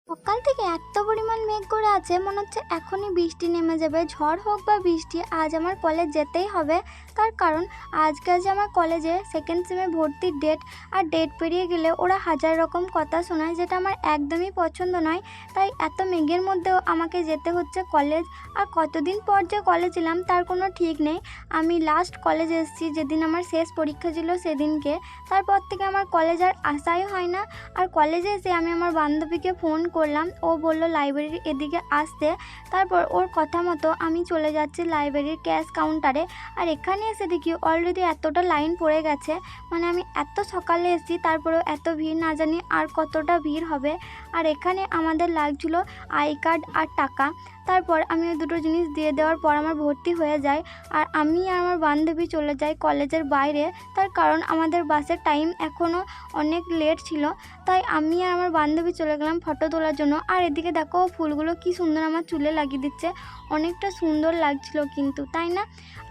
সকাল থেকে এত পরিমাণ মেঘ করে আছে, মনে হচ্ছে এখনই বৃষ্টি নেমে যাবে। ঝড় হোক বা বৃষ্টি, আজ আমার কলেজ যেতেই হবে। তার কারণ আজকে যে আমার কলেজে সেকেন্ড সেমে ভর্তির ডেট, আর ডেট পেরিয়ে গেলে ওরা হাজার রকম কথা শোনায়, যেটা আমার একদমই পছন্দ নয়। তাই এত মেঘের মধ্যেও আমাকে যেতে হচ্ছে কলেজ। আর কতদিন পর যে কলেজ এলাম তার কোনো ঠিক নেই। আমি লাস্ট কলেজে এসেছি যেদিন আমার শেষ পরীক্ষা ছিল সেদিনকে। তারপর থেকে আমার কলেজ আর আসাই হয় না। আর কলেজে এসে আমি আমার বান্ধবীকে ফোন করলাম, ও বলল লাইব্রেরির এদিকে আসতে। তারপর ওর কথা মতো আমি চলে যাচ্ছি লাইব্রেরির ক্যাশ কাউন্টারে। আর এখানে এসে দেখি অলরেডি এতটা লাইন পড়ে গেছে। মানে আমি এত সকালে এসেছি, তারপরেও এত ভিড়, না জানি আর কতটা ভিড় হবে। আর এখানে আমাদের লাগছিল আই কার্ড আর টাকা। তারপর আমি ওই দুটো জিনিস দিয়ে দেওয়ার পর আমার ভর্তি হয়ে যায়। আর আমি আর আমার বান্ধবী চলে যাই কলেজের বাইরে। তার কারণ আমাদের বাসের টাইম এখনও অনেক লেট ছিল। তাই আমি আর আমার বান্ধবী চলে গেলাম ফটো তোলার জন্য। আর এদিকে দেখো ফুলগুলো কি সুন্দর আমার চুলে লাগিয়ে দিচ্ছে, অনেকটা সুন্দর লাগছিল কিন্তু, তাই না?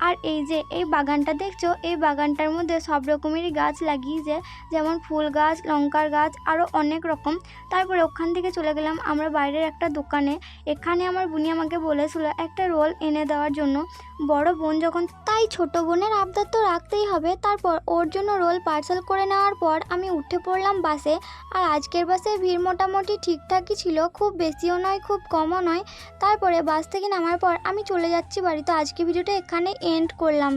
আর এই যে এই বাগানটা দেখছো, এই বাগানটার মধ্যে সব রকমেরই গাছ লাগিয়েছে, যেমন ফুল গাছ, লঙ্কার গাছ, আরও অনেক রকম। তারপরে ওখান থেকে চলে গেলাম আমরা বাইরের একটা দোকানে। এখানে আমার বুনি আমাকে বলেছিল একটা রোল এনে দেওয়ার জন্য। বড় বোন যখন, তাই ছোট বোনের আবদার তো রাখতেই হবে। তারপর ওর জন্য রোল পার্সেল করে নেওয়ার পর আমি উঠে পড়লাম বাসে। আর আজকের বাসে ভিড় মোটামুটি ঠিকঠাকই ছিল, খুব বেশিও নয় খুব কমও নয়। তারপরে বাস থেকে নামার পর আমি চলে যাচ্ছি বাড়ি। তো আজকে ভিডিওটা এখানে এন্ড করলাম।